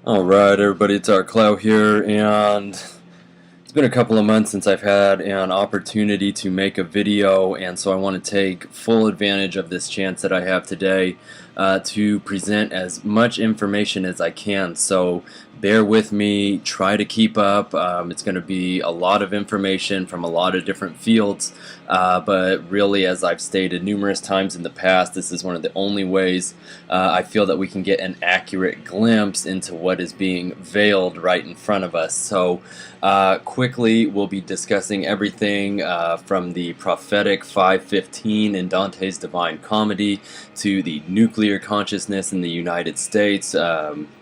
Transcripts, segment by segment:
Alright everybody, it's our Klaus here, and it's been a couple of months since I've had an opportunity to make a video, and so I want to take full advantage of this chance that I have today to present as much information as I can. So bear with me, try to keep up. It's going to be a lot of information from a lot of different fields, but really, as I've stated numerous times in the past, this is one of the only ways I feel that we can get an accurate glimpse into what is being veiled right in front of us. So quickly, we'll be discussing everything from the prophetic 515 in Dante's Divine Comedy to the nuclear consciousness in the United States.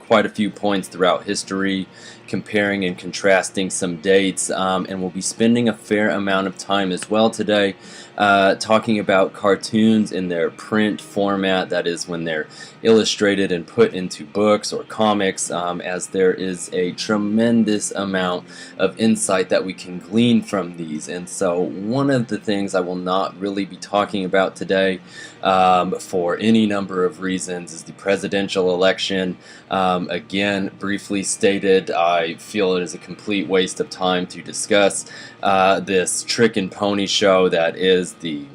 Quite a few points throughout history, comparing and contrasting some dates, and we'll be spending a fair amount of time as well today talking about cartoons in their print format, that is when they're illustrated and put into books or comics, as there is a tremendous amount of insight that we can glean from these. And so one of the things I will not really be talking about today for any number of reasons is the presidential election. Again, briefly stated, I feel it is a complete waste of time to discuss this trick and pony show that is the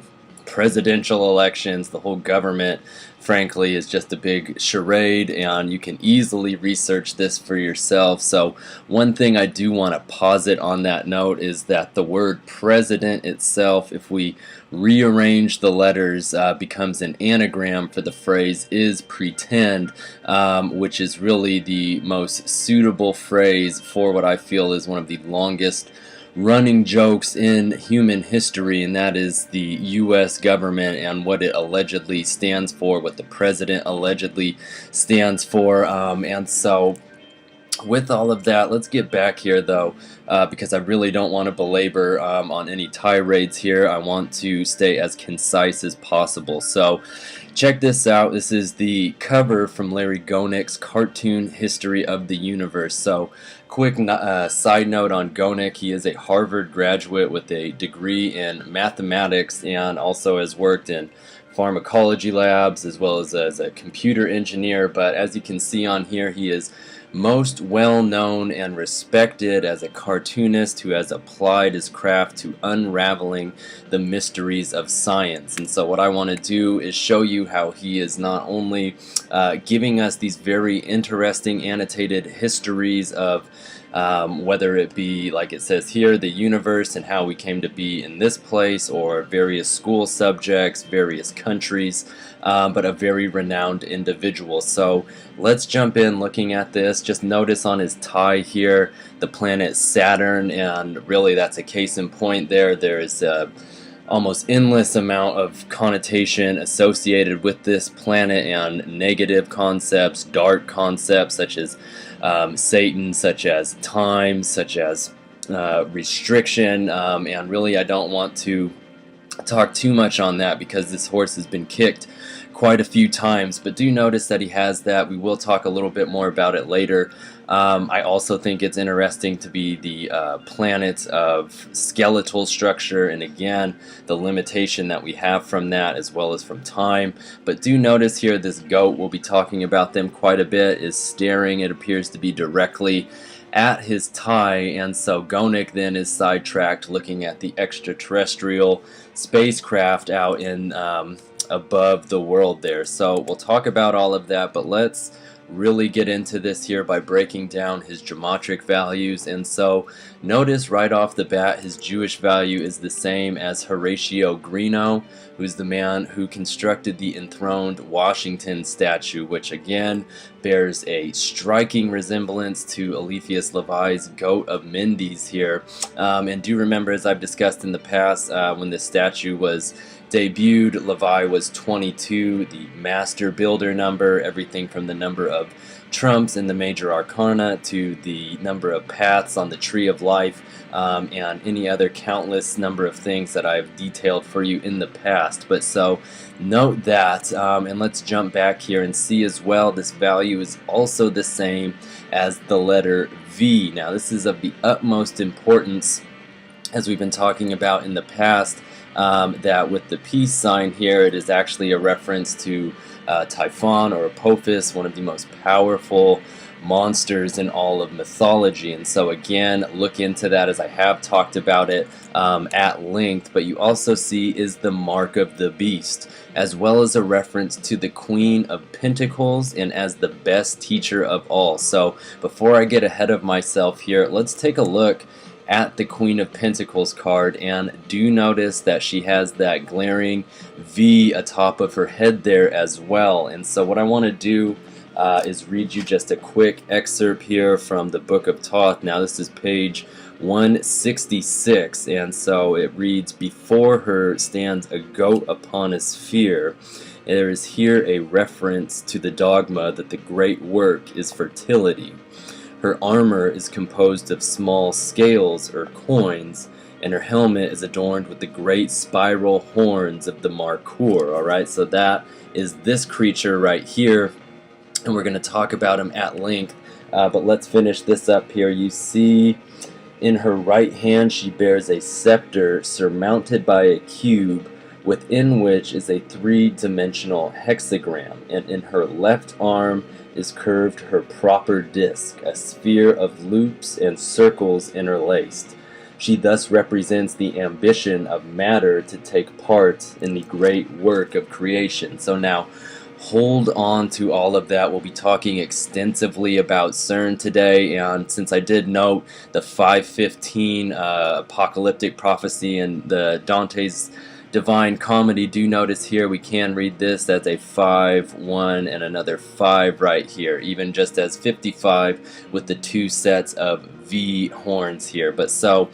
presidential elections. The whole government, frankly, is just a big charade, and you can easily research this for yourself. So one thing I do want to posit on that note is that the word president itself, if we rearrange the letters, becomes an anagram for the phrase is pretend, which is really the most suitable phrase for what I feel is one of the longest running jokes in human history, and that is the U.S. government and what it allegedly stands for, what the president allegedly stands for. And so with all of that, let's get back here though, because I really don't want to belabor on any tirades here. I want to stay as concise as possible. So check this out. This is the cover from Larry Gonick's Cartoon History of the Universe. So quick side note on Gonick: he is a Harvard graduate with a degree in mathematics and also has worked in pharmacology labs as well as a computer engineer. But as you can see on here, he is most well known and respected as a cartoonist who has applied his craft to unraveling the mysteries of science. And so what I want to do is show you how he is not only giving us these very interesting annotated histories of whether it be, like it says here, the universe and how we came to be in this place, or various school subjects, various countries, but a very renowned individual. So let's jump in looking at this. Just notice on his tie here the planet Saturn, and really that's a case in point there. There is almost endless amount of connotation associated with this planet, and negative concepts, dark concepts such as Satan, such as time, such as restriction, and really I don't want to talk too much on that because this horse has been kicked quite a few times. But do notice that he has that. We will talk a little bit more about it later. I also think it's interesting to be the planet of skeletal structure, and again the limitation that we have from that as well as from time. But do notice here this goat, we'll be talking about them quite a bit, is staring, it appears to be directly at his tie, and so Gonick then is sidetracked looking at the extraterrestrial spacecraft out in above the world there. So we'll talk about all of that, but let's really get into this here by breaking down his geometric values. And so notice right off the bat his Jewish value is the same as Horatio Greeno, who's the man who constructed the enthroned Washington statue, which again bears a striking resemblance to Eliphas Levi's Goat of Mendes here. And do remember, as I've discussed in the past, when this statue was debuted, Levi was 22, the master builder number, everything from the number of trumps in the major arcana to the number of paths on the tree of life, and any other countless number of things that I've detailed for you in the past. But so note that, and let's jump back here and see as well this value is also the same as the letter V. Now this is of the utmost importance, as we've been talking about in the past, that with the peace sign here, it is actually a reference to Typhon or Apophis, one of the most powerful monsters in all of mythology. And so again, look into that, as I have talked about it at length. But you also see is the mark of the beast, as well as a reference to the Queen of Pentacles and as the best teacher of all. So before I get ahead of myself here, let's take a look at the Queen of Pentacles card, and do notice that she has that glaring V atop of her head there as well. And so what I want to do is read you just a quick excerpt here from the Book of Thoth. Now this is page 166, and so it reads, "Before her stands a goat upon a sphere." There is here a reference to the dogma that the great work is fertility. Her armor is composed of small scales or coins, and her helmet is adorned with the great spiral horns of the Markur. Alright, so that is this creature right here, and we're going to talk about him at length, but let's finish this up here. You see in her right hand she bears a scepter surmounted by a cube, within which is a three-dimensional hexagram, and in her left arm is curved her proper disc, a sphere of loops and circles interlaced. She thus represents the ambition of matter to take part in the great work of creation. So now, hold on to all of that. We'll be talking extensively about CERN today, and since I did note the 515 apocalyptic prophecy and the Dante's Divine Comedy, do notice here we can read this as a 5, 1, and another 5 right here, even just as 55 with the two sets of V horns here. But so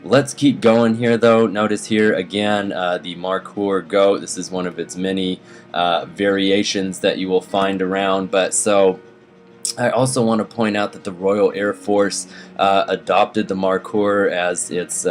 let's keep going here though. Notice here again the Markur goat. This is one of its many variations that you will find around. But so I also want to point out that the Royal Air Force adopted the Markur as its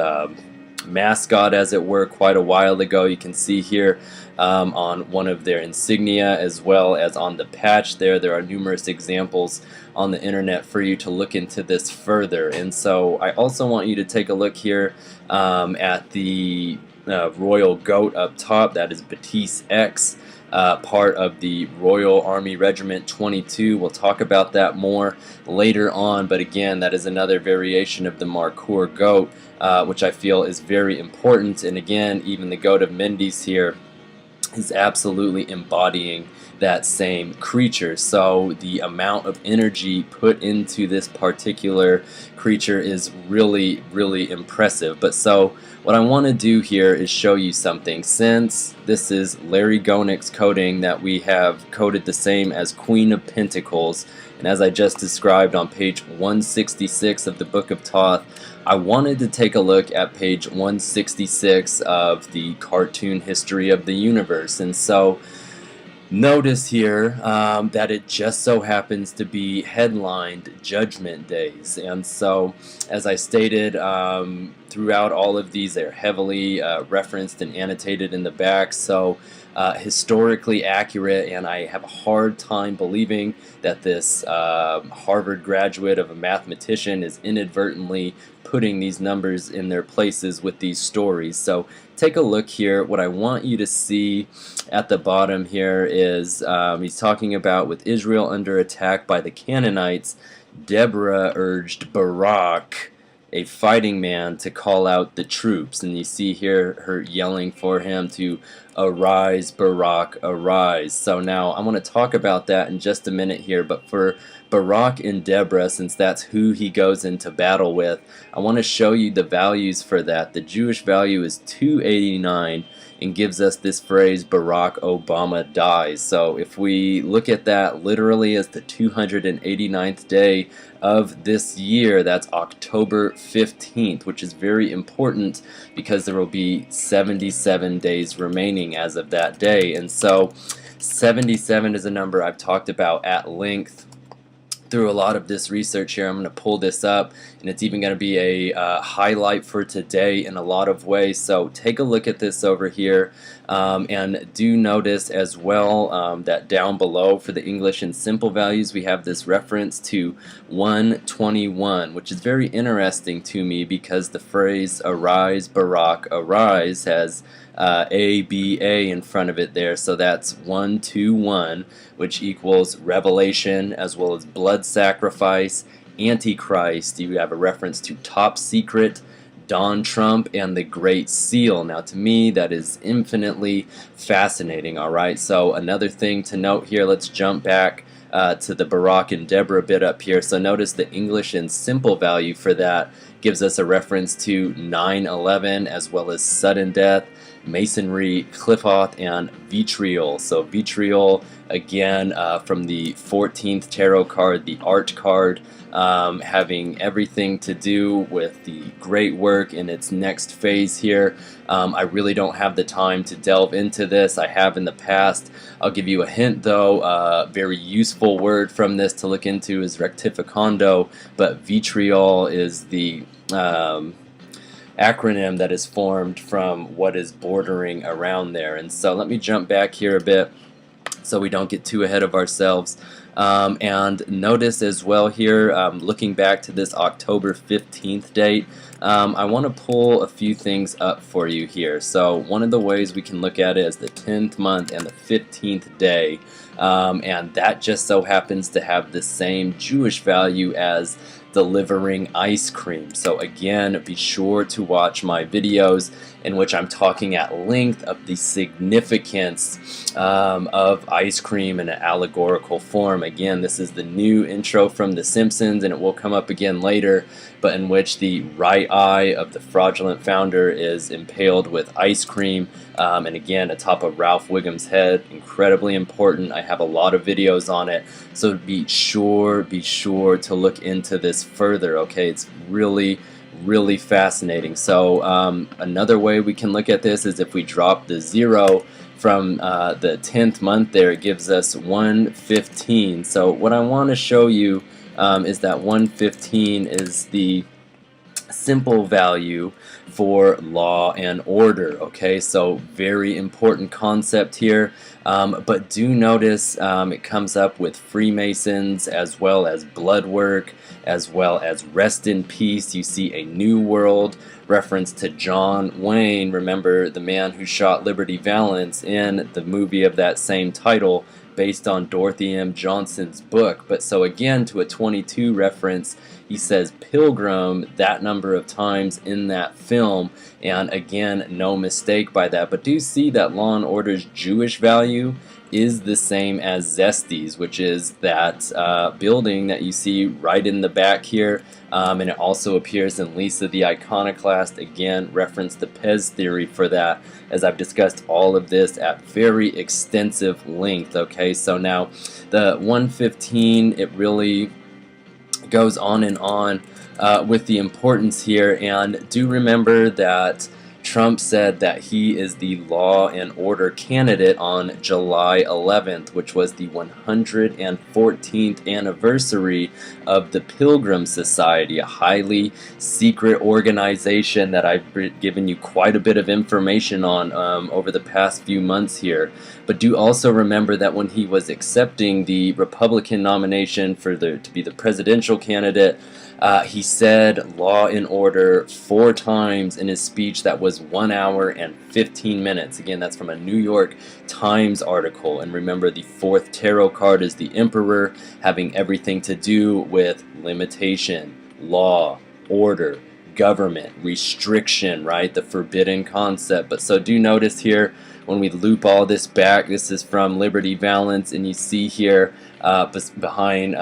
mascot, as it were, quite a while ago. You can see here on one of their insignia, as well as on the patch there are numerous examples on the internet for you to look into this further. And so I also want you to take a look here at the royal goat up top. That is Batiste X, part of the Royal Army Regiment 22. We'll talk about that more later on, but again, that is another variation of the Markur goat, which I feel is very important. And again, even the goat of Mendes here is absolutely embodying that same creature. So the amount of energy put into this particular creature is really, really impressive. But so what I want to do here is show you something. Since this is Larry Gonick's coding that we have coded the same as Queen of Pentacles, and as I just described on page 166 of the Book of Thoth, I wanted to take a look at page 166 of the Cartoon History of the Universe. And so notice here that it just so happens to be headlined Judgment Days. And so, as I stated, throughout all of these, they're heavily referenced and annotated in the back. So historically accurate, and I have a hard time believing that this Harvard graduate of a mathematician is inadvertently putting these numbers in their places with these stories. So take a look here. What I want you to see at the bottom here is he's talking about, with Israel under attack by the Canaanites, Deborah urged Barak, a fighting man, to call out the troops. And you see here her yelling for him to arise, Barak, arise. So now I want to talk about that in just a minute here, but for Barak and Deborah, since that's who he goes into battle with, I want to show you the values for that. The Jewish value is 289 and gives us this phrase, Barack Obama dies. So if we look at that literally as the 289th day of this year, that's October 15th, which is very important because there will be 77 days remaining as of that day. And so 77 is a number I've talked about at length through a lot of this research here. I'm going to pull this up, and it's even going to be a highlight for today in a lot of ways. So take a look at this over here, and do notice as well that down below for the English and simple values we have this reference to 121, which is very interesting to me because the phrase arise, Barak, arise has ABA in front of it there, so that's 121, which equals revelation, as well as blood sacrifice, Antichrist. You have a reference to top secret, Don Trump, and the Great Seal. Now, to me, that is infinitely fascinating. All right, so another thing to note here, let's jump back to the Barack and Deborah bit up here. So notice the English and simple value for that gives us a reference to 9/11, as well as sudden death, masonry, cliff-off, and vitriol. So vitriol, again, from the 14th tarot card, the art card, having everything to do with the great work in its next phase here. I really don't have the time to delve into this. I have in the past. I'll give you a hint though. Very useful word from this to look into is rectificando, but vitriol is the acronym that is formed from what is bordering around there. And so let me jump back here a bit so we don't get too ahead of ourselves. And notice as well here, looking back to this October 15th date, I want to pull a few things up for you here. So one of the ways we can look at it is the 10th month and the 15th day, and that just so happens to have the same Jewish value as delivering ice cream. So again, be sure to watch my videos in which I'm talking at length of the significance of ice cream in an allegorical form. Again, this is the new intro from The Simpsons, and it will come up again later, but in which the right eye of the fraudulent founder is impaled with ice cream, and again atop of Ralph Wiggum's head. Incredibly important. I have a lot of videos on it, so be sure to look into this further. Okay, it's really fascinating. So another way we can look at this is if we drop the 0 from the 10th month there, it gives us 115. So what I want to show you is that 115 is the simple value for law and order. Okay, so very important concept here, but do notice it comes up with Freemasons, as well as blood work, as well as rest in peace. You see a new world reference to John Wayne, remember the man who shot Liberty Valance, in the movie of that same title, based on Dorothy M. Johnson's book. But so again, to a 22 reference, he says pilgrim that number of times in that film, and again, no mistake by that. But do see that Law and Order's Jewish value is the same as Zesties, which is that building that you see right in the back here, and it also appears in Lisa the Iconoclast. Again, reference the Pez theory for that, as I've discussed all of this at very extensive length. Okay, so now the 115, it really goes on and on with the importance here, and do remember that Trump said that he is the law and order candidate on July 11th, which was the 114th anniversary of the Pilgrim Society, a highly secret organization that I've given you quite a bit of information on over the past few months here. But do also remember that when he was accepting the Republican nomination for to be the presidential candidate, he said law and order 4 times in his speech that was 1 hour and 15 minutes. Again, that's from a New York Times article. And remember, the 4th tarot card is the Emperor, having everything to do with limitation, law, order, government, restriction, right? The forbidden concept. But so do notice here, when we loop all this back, this is from Liberty Valance, and you see here behind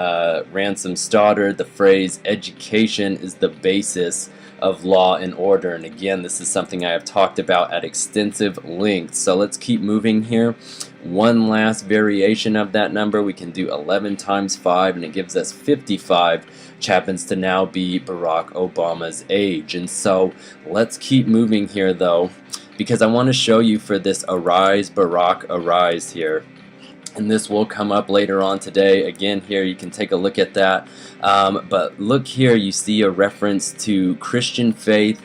Ransom Stoddard the phrase education is the basis of law and order. And again, this is something I have talked about at extensive length. So let's keep moving here. One last variation of that number, we can do 11 times 5, and it gives us 55, which happens to now be Barack Obama's age. And so let's keep moving here though, because I want to show you for this Arise Barack Arise here, and this will come up later on today. Again, here you can take a look at that, but look here, you see a reference to Christian faith,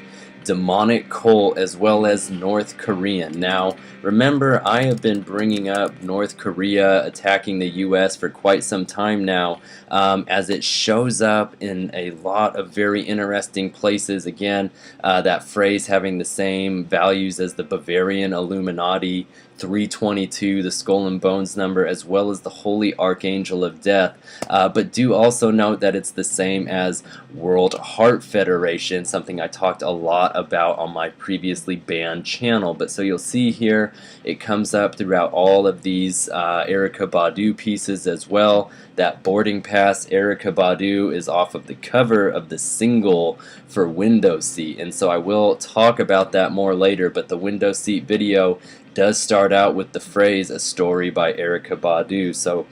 demonic cult, as well as North Korean. Now, remember, I have been bringing up North Korea attacking the U.S. for quite some time now, as it shows up in a lot of very interesting places. Again, that phrase having the same values as the Bavarian Illuminati, 322, the Skull and Bones number, as well as the Holy Archangel of Death. But do also note that it's the same as World Heart Federation, something I talked a lot about on my previously banned channel. But so you'll see here, it comes up throughout all of these Erykah Badu pieces as well. That boarding pass Erykah Badu is off of the cover of the single for Window Seat, and so I will talk about that more later. But the Window Seat video does start out with the phrase "a story by Erykah Badu," so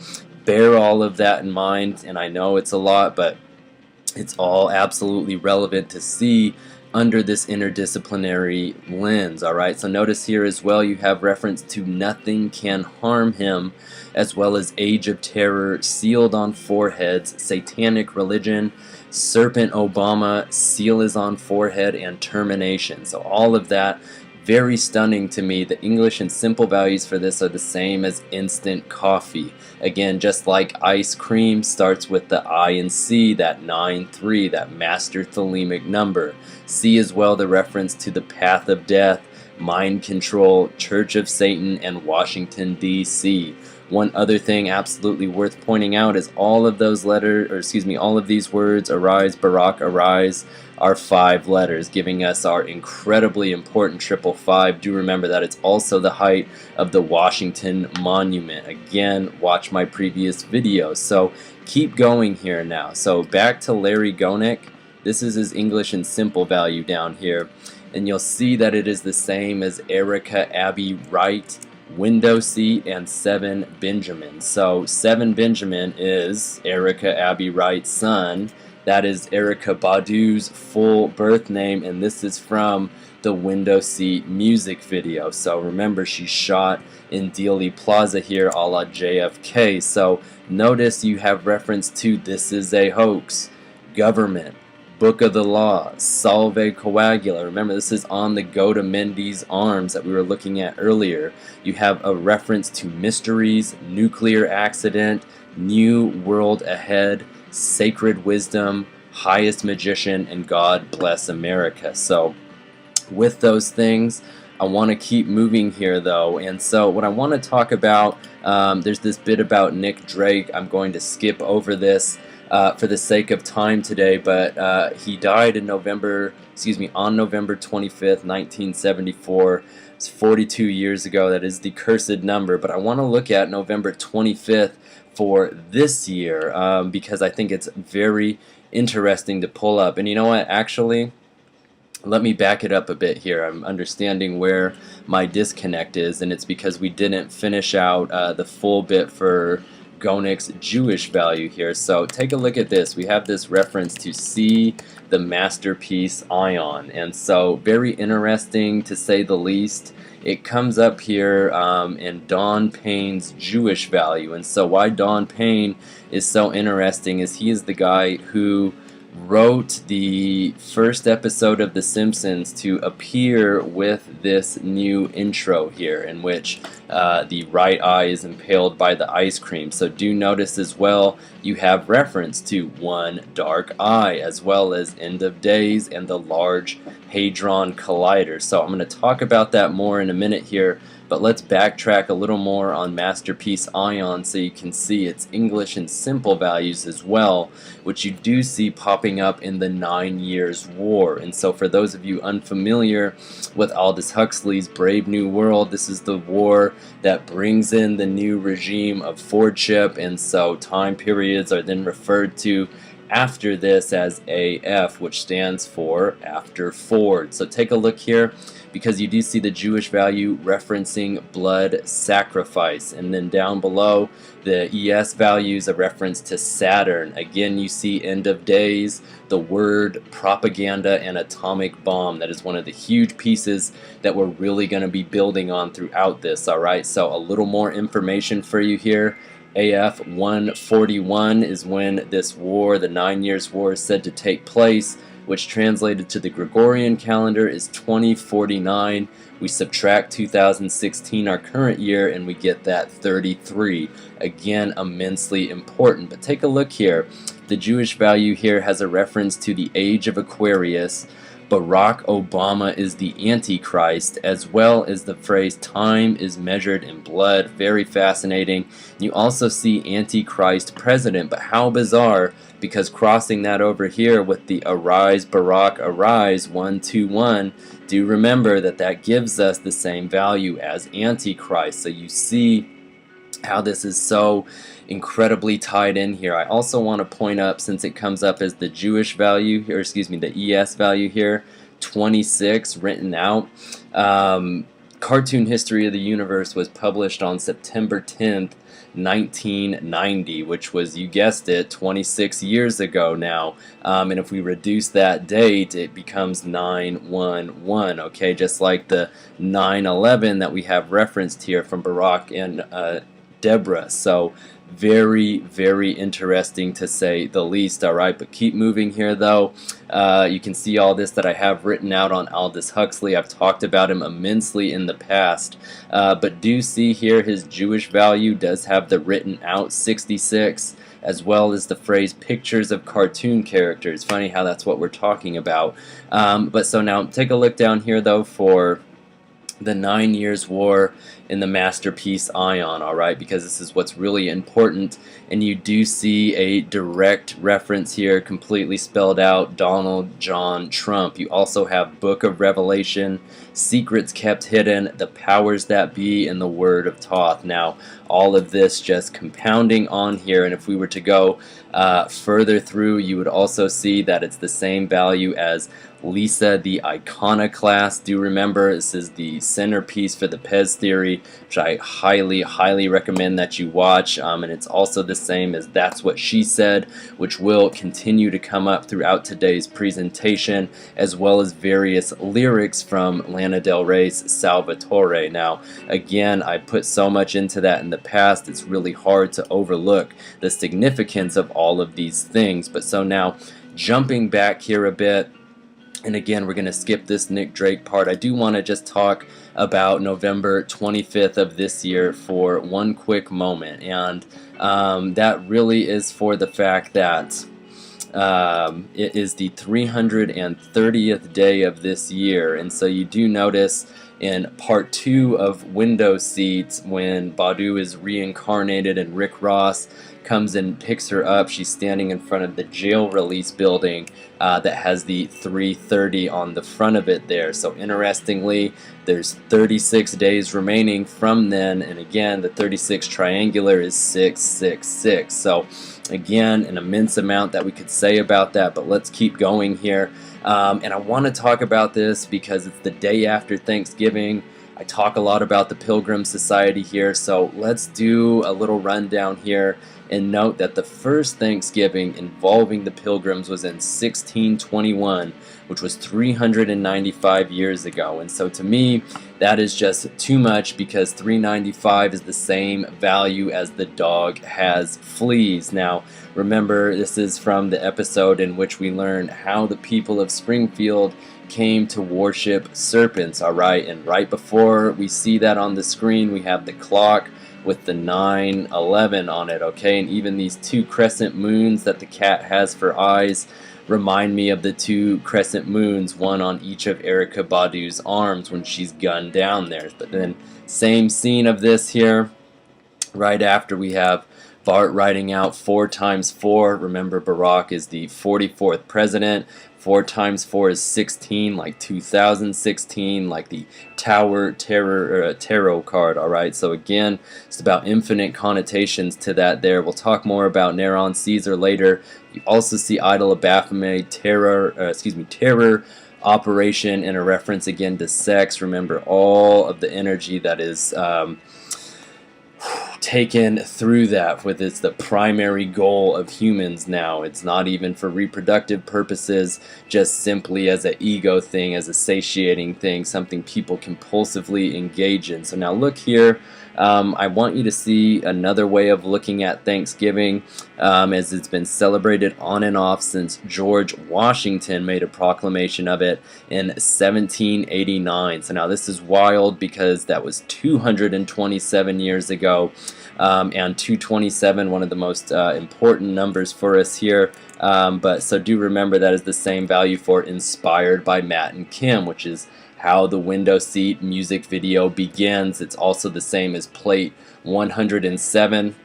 bear all of that in mind. And I know it's a lot, but it's all absolutely relevant to see under this interdisciplinary lens. Alright, so notice here as well you have reference to "nothing can harm him," as well as "Age of Terror," "sealed on foreheads," "Satanic religion," "Serpent Obama," "seal is on forehead," and "termination." So all of that very stunning to me. The English and simple values for this are the same as instant coffee. Again, just like ice cream starts with the I and C, that 9-3, that master thelemic number. See as well the reference to the path of death, mind control, Church of Satan, and Washington, D.C. One other thing absolutely worth pointing out is all of those letters, or excuse me, all of these words, arise, Barack, arise, are 5 letters, giving us our incredibly important 555. Do remember that it's also the height of the Washington Monument. Again, watch my previous video. So keep going here now. So back to Larry Gonick. This is his English and simple value down here. And you'll see that it is the same as Erykah Abby Wright, Window Seat, and 7 Benjamin. So 7 Benjamin is Erykah Abby Wright's son. That is Erykah Badu's full birth name, and this is from the Window Seat music video. So remember, she shot in Dealey Plaza here a la JFK. So notice you have reference to "this is a hoax," government, Book of the Law, Salve Coagula. Remember, this is on the Godamendi's arms that we were looking at earlier. You have a reference to mysteries, nuclear accident, new world ahead, sacred wisdom, highest magician, and God bless America. So with those things, I want to keep moving here though. And so what I want to talk about, there's this bit about Nick Drake. I'm going to skip over this for the sake of time today, but he died in on November 25th, 1974. It's 42 years ago. That is the cursed number. But I want to look at November 25th for this year, because I think it's very interesting to pull up. And you know what, actually, let me back it up a bit here. I'm understanding where my disconnect is, and it's because we didn't finish out the full bit for Gonick's Jewish value here. So take a look at this. We have this reference to "see the masterpiece ion," and so very interesting to say the least. It comes up here in Don Payne's Jewish value. And so why Don Payne is so interesting is he is the guy who wrote the first episode of The Simpsons to appear with this new intro here, in which the right eye is impaled by the ice cream. So do notice as well you have reference to One Dark Eye, as well as End of Days and the Large Hadron Collider. So I'm going to talk about that more in a minute here, but let's backtrack a little more on Masterpiece Ion so you can see its English and simple values as well, which you do see popping up in the 9 Years' War. And so for those of you unfamiliar with Aldous Huxley's Brave New World, this is the war that brings in the new regime of Fordship, and so time periods are then referred to after this as AF, which stands for After Ford. So take a look here, because you do see the Jewish value referencing blood sacrifice, and then down below the ES values a reference to Saturn. Again, you see End of Days, the word propaganda, and atomic bomb. That is one of the huge pieces that we're really going to be building on throughout this. Alright, so a little more information for you here. AF 141 is when this war, the 9 Years' War, is said to take place. which translated to the Gregorian calendar is 2049. We subtract 2016, our current year, and we get that 33. Again, immensely important. But take a look here. The Jewish value here has a reference to the age of Aquarius. Barack Obama is the Antichrist, as well as the phrase time is measured in blood. Very fascinating. You also see Antichrist president, but how bizarre, because crossing that over here with the Arise Barack Arise 121, do remember that that gives us the same value as Antichrist. So you see how this is so incredibly tied in here. I also want to point up, since it comes up as the Jewish value here, excuse me, the ES value here, 26 written out. Cartoon History of the Universe was published on September 10th, 1990, which was, you guessed it, 26 years ago now. And if we reduce that date, it becomes 911, okay? Just like the 9/11 that we have referenced here from Barack and Deborah. So very, very interesting to say the least. Alright, but keep moving here though. You can see all this that I have written out on Aldous Huxley. I've talked about him immensely in the past, but do see here his Jewish value does have the written out 66, as well as the phrase pictures of cartoon characters. Funny how that's what we're talking about. But so now take a look down here though for the 9 Years' War in the Masterpiece Ion, alright, because this is what's really important. And you do see a direct reference here, completely spelled out, Donald John Trump. You also have Book of Revelation, Secrets Kept Hidden, The Powers That Be, and the Word of Thoth. Now, all of this just compounding on here, and if we were to go further through, you would also see that it's the same value as Lisa the Iconoclast. Do remember, this is the centerpiece for the Pez theory, which I highly, highly recommend that you watch. And it's also the same as That's What She Said, which will continue to come up throughout today's presentation, as well as various lyrics from Lana Del Rey's Salvatore. Now, again, I put so much into that in the past, it's really hard to overlook the significance of all of these things. But so now, jumping back here a bit, and again, we're going to skip this Nick Drake part. I do want to just talk about November 25th of this year for one quick moment. And that really is for the fact that it is the 330th day of this year. And so you do notice in part 2 of Window Seats, when Badu is reincarnated and Rick Ross comes and picks her up, she's standing in front of the jail release building that has the 330 on the front of it there. So interestingly, there's 36 days remaining from then, and again, the 36 triangular is 666. So again, an immense amount that we could say about that, but let's keep going here. And I want to talk about this because it's the day after Thanksgiving. I talk a lot about the Pilgrim Society here, so let's do a little rundown here and note that the first Thanksgiving involving the Pilgrims was in 1621, which was 395 years ago. And so to me, that is just too much, because 395 is the same value as the dog has fleas. Now, remember, this is from the episode in which we learned how the people of Springfield came to worship serpents, alright? And right before we see that on the screen, we have the clock with the 9/11 on it, okay? And even these two crescent moons that the cat has for eyes remind me of the two crescent moons, one on each of Erykah Badu's arms when she's gunned down there. But then, same scene of this here, right after we have Bart writing out 4 times 4. Remember, Barack is the 44th president. 4 times 4 is 16, like 2016, like the Tower Tarot card, alright? So again, it's about infinite connotations to that there. We'll talk more about Neron Caesar later. You also see Idol of Baphomet, terror operation, and a reference again to sex. Remember all of the energy that is taken through that, with it's the primary goal of humans now. It's not even for reproductive purposes, just simply as an ego thing, as a satiating thing, something people compulsively engage in. So now look here, I want you to see another way of looking at Thanksgiving, as it's been celebrated on and off since George Washington made a proclamation of it in 1789. So now this is wild because that was 227 years ago. And 227, one of the most important numbers for us here. But so do remember that is the same value for Inspired by Matt and Kim, which is how the Window Seat music video begins. It's also the same as plate 107,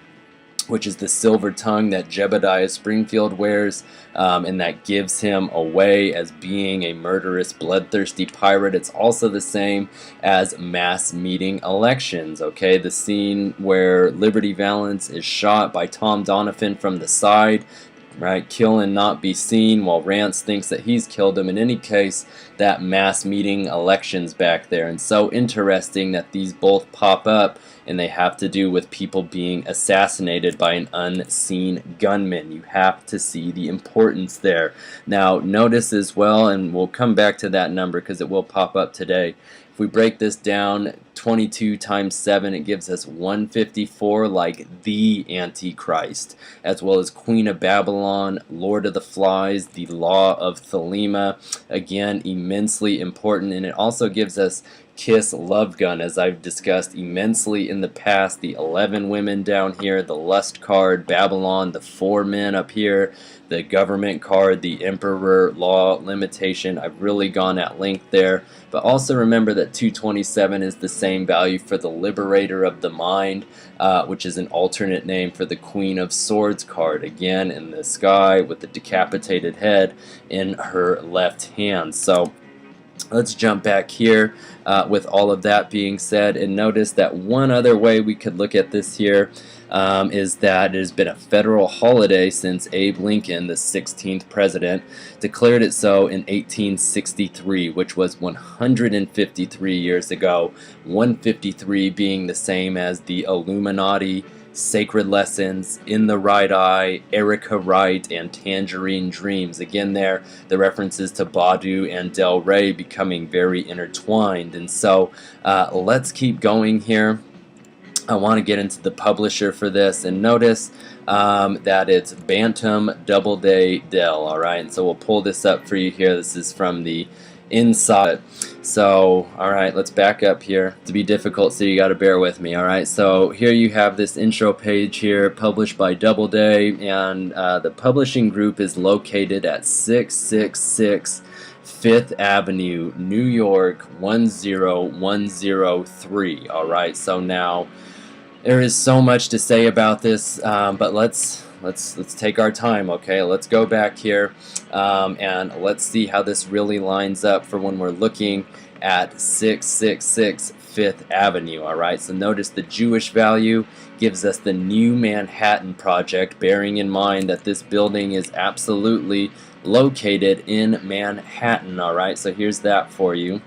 which is the silver tongue that Jebediah Springfield wears, and that gives him away as being a murderous, bloodthirsty pirate. It's also the same as mass meeting elections, okay? The scene where Liberty Valance is shot by Tom Donovan from the side, right? Kill and not be seen, while Rance thinks that he's killed him. In any case, that mass meeting elections back there. And so interesting that these both pop up, and they have to do with people being assassinated by an unseen gunman. You have to see the importance there. Now, notice as well, and we'll come back to that number because it will pop up today. If we break this down, 22 times 7, it gives us 154, like the Antichrist, as well as Queen of Babylon, Lord of the Flies, the Law of Thelema. Again, immensely important, and it also gives us Kiss Love Gun, as I've discussed immensely in the past. The 11 women down here, the Lust card, Babylon, the 4 men up here, the Government card, the Emperor, Law, Limitation. I've really gone at length there. But also remember that 227 is the same value for the Liberator of the Mind, which is an alternate name for the Queen of Swords card, again in the sky with the decapitated head in her left hand. So let's jump back here with all of that being said, and notice that one other way we could look at this here is that it has been a federal holiday since Abe Lincoln, the 16th president, declared it so in 1863, which was 153 years ago, 153 being the same as the Illuminati, Sacred Lessons, In the Right Eye, Erica Wright, and Tangerine Dreams. Again there, the references to Badu and Del Rey becoming very intertwined. And so let's keep going here. I want to get into the publisher for this, and notice that it's Bantam Doubleday Dell, alright? And so we'll pull this up for you here. This is from the inside. So, alright, let's back up here. To be difficult, so you got to bear with me, alright? So here you have this intro page here, published by Doubleday, and the publishing group is located at 666 5th Avenue, New York 10103. Alright, so now there is so much to say about this, but let's take our time, okay? Let's go back here and let's see how this really lines up for when we're looking at 666 5th Avenue, alright? So notice the Jewish value gives us the New Manhattan Project, bearing in mind that this building is absolutely located in Manhattan, alright? So here's that for you.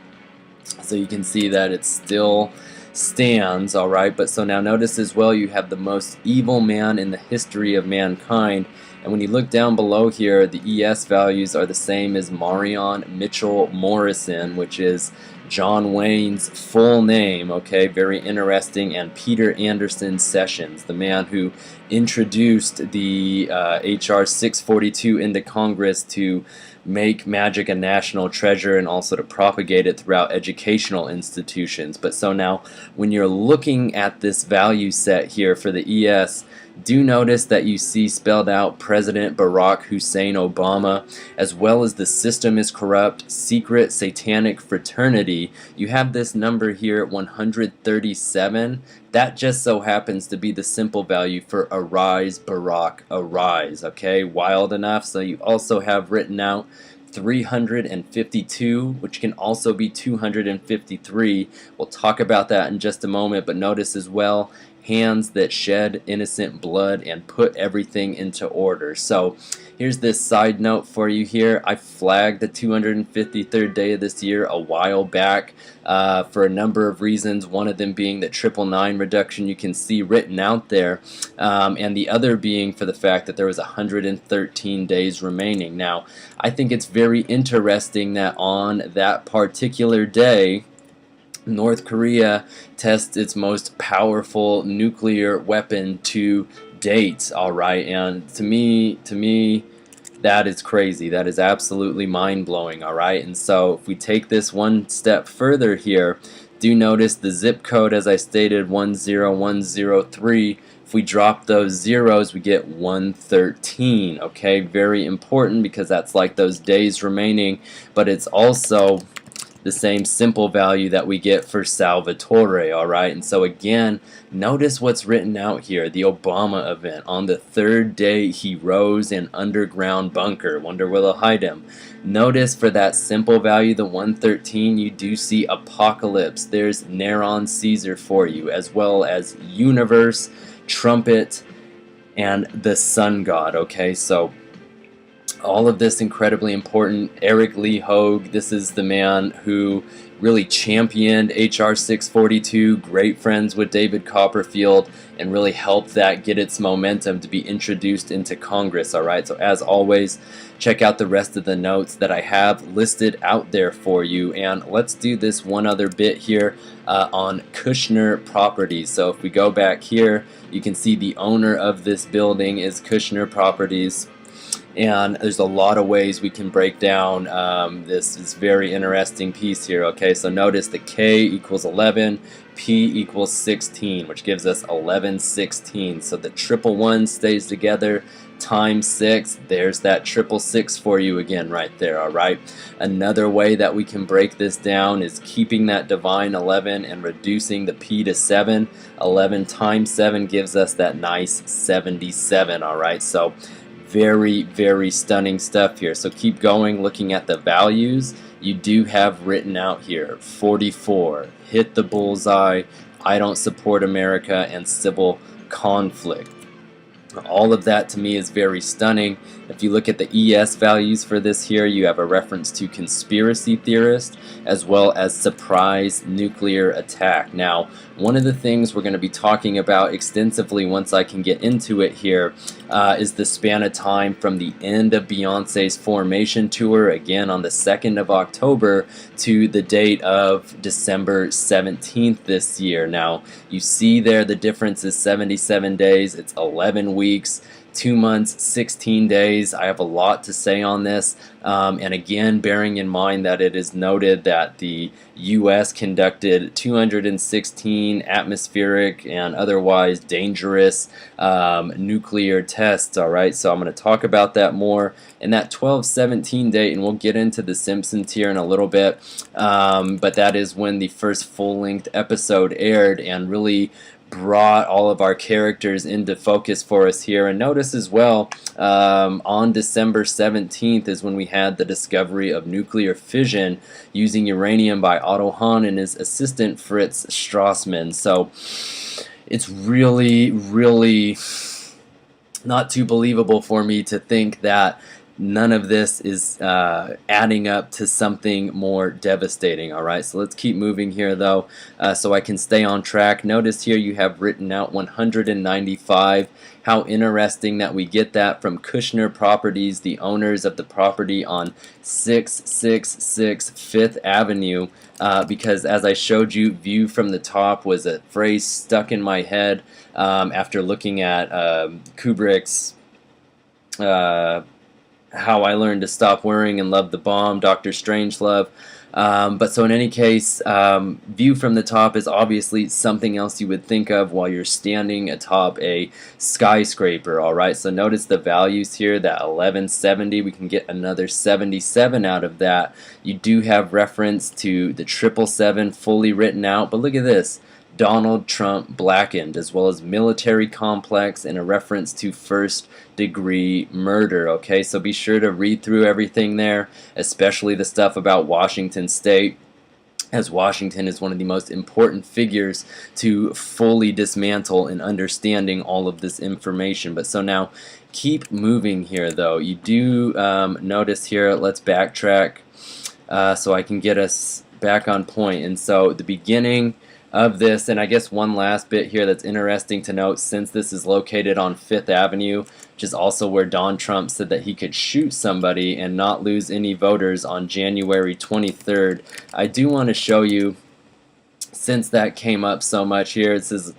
So you can see that it's still stands, alright? But so now notice as well, you have the most evil man in the history of mankind. And when you look down below here, the ES values are the same as Marion Mitchell Morrison, which is John Wayne's full name, okay? Very interesting. And Peter Anderson Sessions, the man who introduced the HR 642 into Congress to make magic a national treasure and also to propagate it throughout educational institutions. But so now when you're looking at this value set here for the ES, do notice that you see spelled out President Barack Hussein Obama, as well as the system is corrupt, secret satanic fraternity. You have this number here at 137. That just so happens to be the simple value for Arise Barack Arise, okay? Wild enough. So you also have written out 352, which can also be 253. We'll talk about that in just a moment, but notice as well, hands that shed innocent blood and put everything into order. So here's this side note for you here. I flagged the 253rd day of this year a while back for a number of reasons, one of them being that 999 reduction you can see written out there, and the other being for the fact that there was 113 days remaining. Now, I think it's very interesting that on that particular day, North Korea tests its most powerful nuclear weapon to date, all right? And to me, that is crazy. That is absolutely mind-blowing, all right? And so if we take this one step further here, do notice the zip code, as I stated, 10103. If we drop those zeros, we get 113, okay? Very important, because that's like those days remaining, but it's also the same simple value that we get for Salvatore, alright? And so again, notice what's written out here, the Obama event. On the third day he rose in underground bunker. Wonder where they'll hide him. Notice for that simple value, the 113, you do see apocalypse. There's Neron Caesar for you, as well as universe, trumpet, and the sun god, okay? So all of this incredibly important. Eric Lee Hogue, this is the man who really championed HR 642, great friends with David Copperfield, and really helped that get its momentum to be introduced into Congress, alright? So as always, check out the rest of the notes that I have listed out there for you, and let's do this one other bit here on Kushner Properties. So if we go back here, you can see the owner of this building is Kushner Properties. And there's a lot of ways we can break down this very interesting piece here, okay? So notice the K equals 11, P equals 16, which gives us 1116. So the triple one stays together times 6. There's that triple six for you again right there, alright? Another way that we can break this down is keeping that divine 11 and reducing the P to 7. 11 times 7 gives us that nice 77, alright? So very, very stunning stuff here. So keep going, looking at the values. You do have written out here 44, hit the bullseye, I don't support America, and civil conflict. All of that to me is very stunning. If you look at the ES values for this here, you have a reference to conspiracy theorist as well as surprise nuclear attack. Now, one of the things we're going to be talking about extensively once I can get into it here is the span of time from the end of Beyonce's Formation tour, again on the 2nd of October, to the date of December 17th this year. Now, you see there the difference is 77 days, it's 11 weeks. 2 months, 16 days. I have a lot to say on this, and again, bearing in mind that it is noted that the U.S. conducted 216 atmospheric and otherwise dangerous nuclear tests, alright? So I'm going to talk about that more. And that 12-17 date, and we'll get into the Simpsons here in a little bit, but that is when the first full-length episode aired and really brought all of our characters into focus for us here. And notice as well, on December 17th is when we had the discovery of nuclear fission using uranium by Otto Hahn and his assistant Fritz Strassmann. So it's really, really not too believable for me to think that none of this is adding up to something more devastating. Alright, so let's keep moving here though, so I can stay on track. Notice here you have written out 195. How interesting that we get that from Kushner Properties, the owners of the property on 666 Fifth Avenue, because as I showed you, view from the top was a phrase stuck in my head after looking at Kubrick's How I Learned to Stop Worrying and Love the Bomb, Dr. Strangelove. But so in any case, view from the top is obviously something else you would think of while you're standing atop a skyscraper, alright? So notice the values here, that 1170, we can get another 77 out of that. You do have reference to the 777 fully written out, but look at this. Donald Trump blackened, as well as military complex and a reference to first-degree murder. Okay, so be sure to read through everything there, especially the stuff about Washington State, as Washington is one of the most important figures to fully dismantle in understanding all of this information. But so now, keep moving here though. You do notice here, let's backtrack so I can get us back on point. And so the beginning of this, and I guess one last bit here that's interesting to note, since this is located on 5th Avenue, which is also where Don Trump said that he could shoot somebody and not lose any voters on January 23rd, I do want to show you since that came up so much here, it says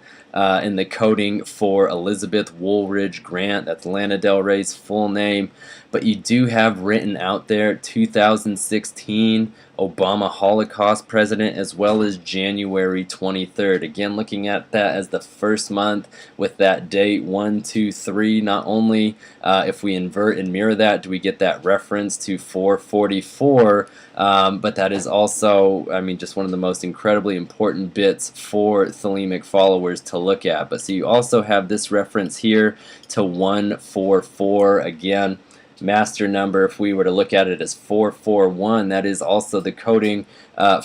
in the coding for Elizabeth Woolridge Grant, that's Lana Del Rey's full name, but you do have written out there 2016 Obama Holocaust president, as well as January 23rd. Again, looking at that as the first month with that date 1, 2, 3. Not only if we invert and mirror that do we get that reference to 444, but that is also, I mean, just one of the most incredibly important bits for Thelemic followers to look at. But so you also have this reference here to 144. Again, master number, if we were to look at it as 441, that is also the coding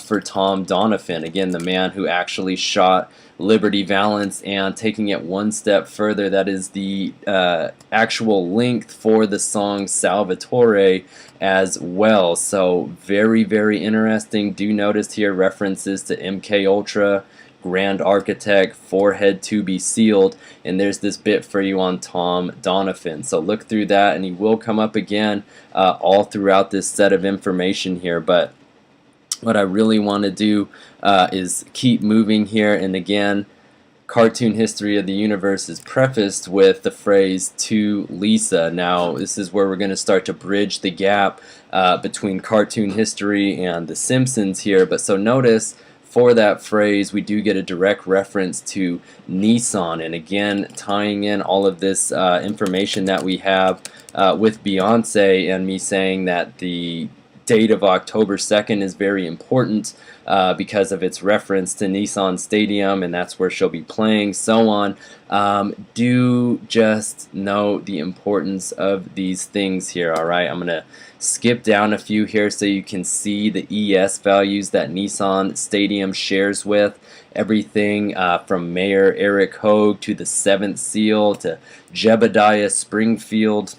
for Tom Donovan, again the man who actually shot Liberty Valance. And taking it one step further, that is the actual length for the song Salvatore as well. So very, very interesting. Do notice here references to MK Ultra, Grand Architect, Forehead to be Sealed, and there's this bit for you on Tom Donovan. So look through that, and he will come up again all throughout this set of information here. But what I really want to do is keep moving here. And again, Cartoon History of the Universe is prefaced with the phrase "to Lisa." Now this is where we're going to start to bridge the gap between cartoon history and The Simpsons here. But so notice, for that phrase, we do get a direct reference to Nissan, and again tying in all of this information that we have with Beyonce, and me saying that the date of October 2nd is very important because of its reference to Nissan Stadium, and that's where she'll be playing, so on. Do just know the importance of these things here, alright? I'm going to skip down a few here so you can see the ES values that Nissan Stadium shares with everything from Mayor Eric Hogue to the 7th Seal to Jebediah Springfield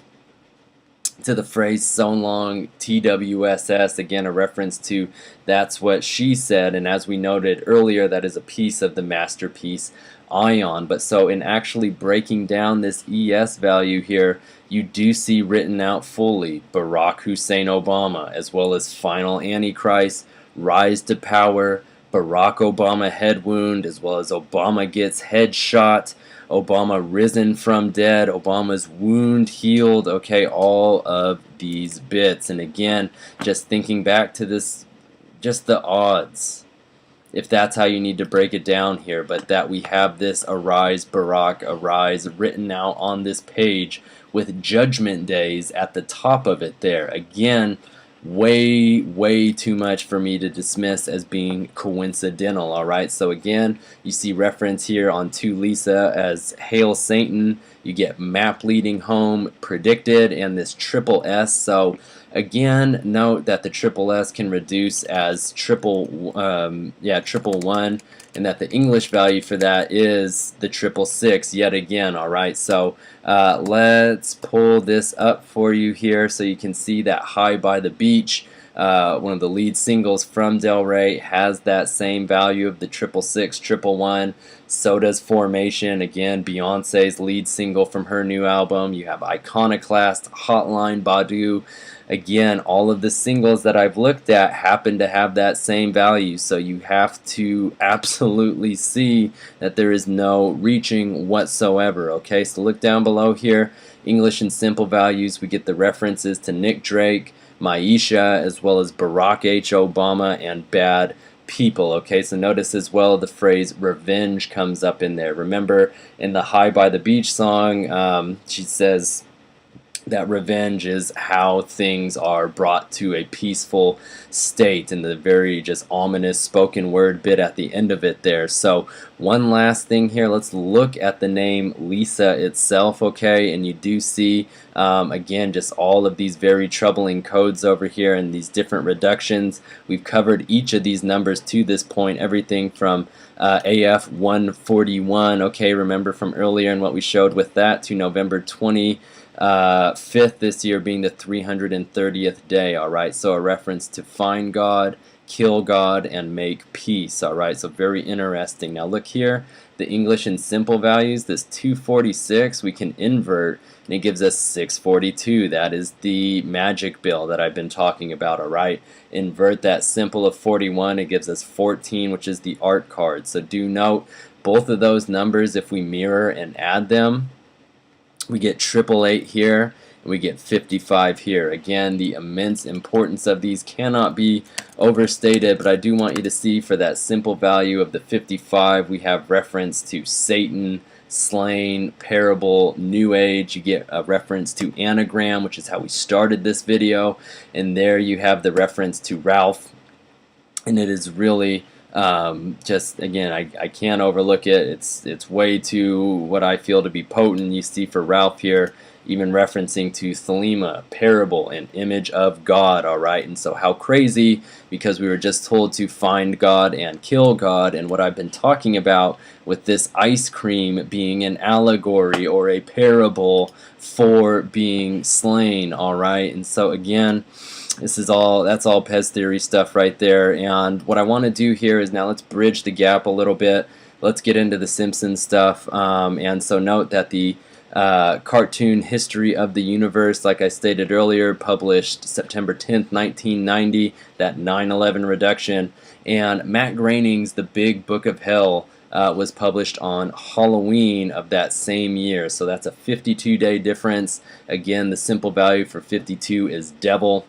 to the phrase "so long TWSS," again a reference to "that's what she said," and as we noted earlier, that is a piece of the masterpiece Ion. But so in actually breaking down this ES value here, you do see written out fully Barack Hussein Obama, as well as Final Antichrist, Rise to Power, Barack Obama head wound, as well as Obama gets head shot, Obama risen from dead, Obama's wound healed, okay, all of these bits. And again, just thinking back to this, just the odds, if that's how you need to break it down here, but that we have this "Arise Barack, Arise" written out on this page with Judgment Days at the top of it there. Again, way too much for me to dismiss as being coincidental. Alright, so again, you see reference here on "to Lisa" as "Hail Satan." You get "map leading home" predicted, and this triple S. So again, note that the triple S can reduce as triple one, and that the English value for that is the 666 yet again. Alright, so let's pull this up for you here so you can see that "High by the Beach," one of the lead singles from Del Rey, has that same value of the 666, 111. So does "Formation," again Beyonce's lead single from her new album. You have "Iconoclast," "Hotline," Badu. Again, all of the singles that I've looked at happen to have that same value, so you have to absolutely see that there is no reaching whatsoever. Okay, so look down below here, English and simple values. We get the references to Nick Drake, Maisha, as well as Barack H. Obama and Bad People. Okay, so notice as well the phrase "revenge" comes up in there. Remember in the "High by the Beach" song, she says that revenge is how things are brought to a peaceful state, and the very just ominous spoken word bit at the end of it there. So one last thing here, let's look at the name Lisa itself, okay, and you do see again just all of these very troubling codes over here and these different reductions. We've covered each of these numbers to this point, everything from AF 141, okay, remember from earlier and what we showed with that, to November 25th this year being the 330th day. Alright, so a reference to "Find God," kill God, and make peace. Alright, so very interesting. Now look here, the English and simple values, this 246 we can invert and it gives us 642. That is the magic bill that I've been talking about. Alright, invert that simple of 41, it gives us 14, which is the art card. So do note both of those numbers, if we mirror and add them, we get 888 here, and we get 55 here. Again, the immense importance of these cannot be overstated, but I do want you to see for that simple value of the 55, we have reference to Satan, slain, parable, new age. You get a reference to anagram, which is how we started this video, and there you have the reference to Ralph, and it is really just, again, I can't overlook it. It's way too what I feel to be potent. You see for Ralph here, even referencing to Thelema, parable, and image of God. Alright, and so how crazy, because we were just told to find God and kill God, and what I've been talking about with this ice cream being an allegory or a parable for being slain. Alright, and so again, that's all Pez theory stuff right there. And what I want to do here is now let's bridge the gap a little bit. Let's get into the Simpsons stuff. And so note that the cartoon History of the Universe, like I stated earlier, published September 10th, 1990, that 9/11 reduction. And Matt Groening's The Big Book of Hell was published on Halloween of that same year. So that's a 52-day difference. Again, the simple value for 52 is devil.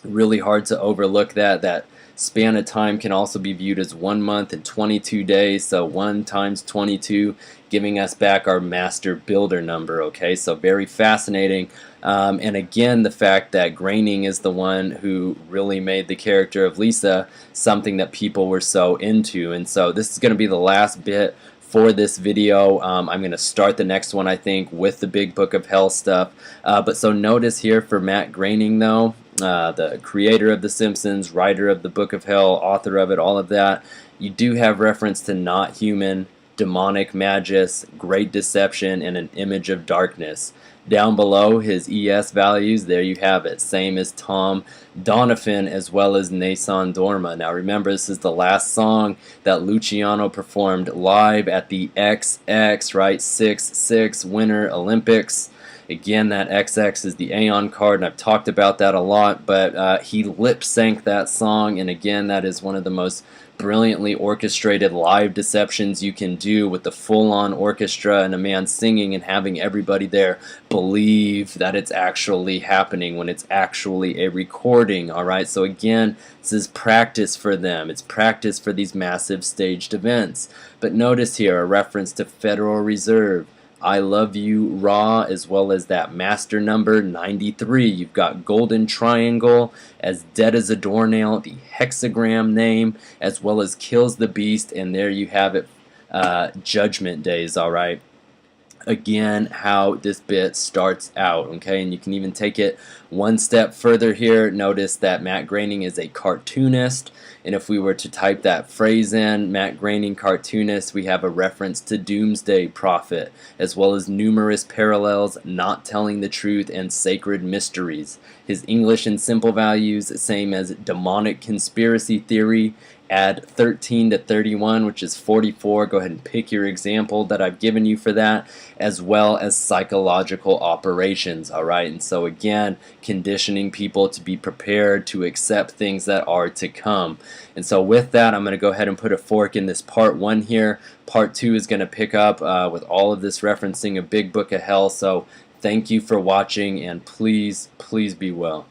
Really hard to overlook that. That span of time can also be viewed as 1 month and 22 days, so 1 times 22 giving us back our master builder number. Okay, so very fascinating. And again, the fact that Groening is the one who really made the character of Lisa something that people were so into. And so this is going to be the last bit for this video. I'm going to start the next one, I think, with the Big Book of Hell stuff. But so notice here for Matt Groening, though, the creator of The Simpsons, writer of the Book of Hell, author of it, all of that, you do have reference to not human, demonic magus, great deception, and an image of darkness. Down below his ES values, there you have it, same as Tom Donovan as well as Nason Dorma. Now remember, this is the last song that Luciano performed live at the XX, right, 6/6 Winter Olympics. Again, that XX is the Aeon card, and I've talked about that a lot, but he lip-synced that song, and again, that is one of the most brilliantly orchestrated live deceptions you can do, with the full-on orchestra and a man singing and having everybody there believe that it's actually happening when it's actually a recording. Alright, so again, this is practice for them. It's practice for these massive staged events. But notice here a reference to Federal Reserve, I Love You, Raw, as well as that master number 93. You've got Golden Triangle, as dead as a doornail, the hexagram name, as well as Kills the Beast, and there you have it, Judgment Days. Alright, again, how this bit starts out, okay, and you can even take it one step further here. Notice that Matt Groening is a cartoonist, and if we were to type that phrase in, Matt Groening cartoonist, we have a reference to Doomsday Prophet, as well as numerous parallels, Not Telling the Truth, and Sacred Mysteries. His English and simple values, same as Demonic Conspiracy Theory. Add 13 to 31, which is 44. Go ahead and pick your example that I've given you for that, as well as psychological operations. Alright, and so again, conditioning people to be prepared to accept things that are to come. And so with that, I'm going to go ahead and put a fork in this part 1 here. Part 2 is going to pick up with all of this referencing a Big Book of Hell. So thank you for watching, and please, please be well.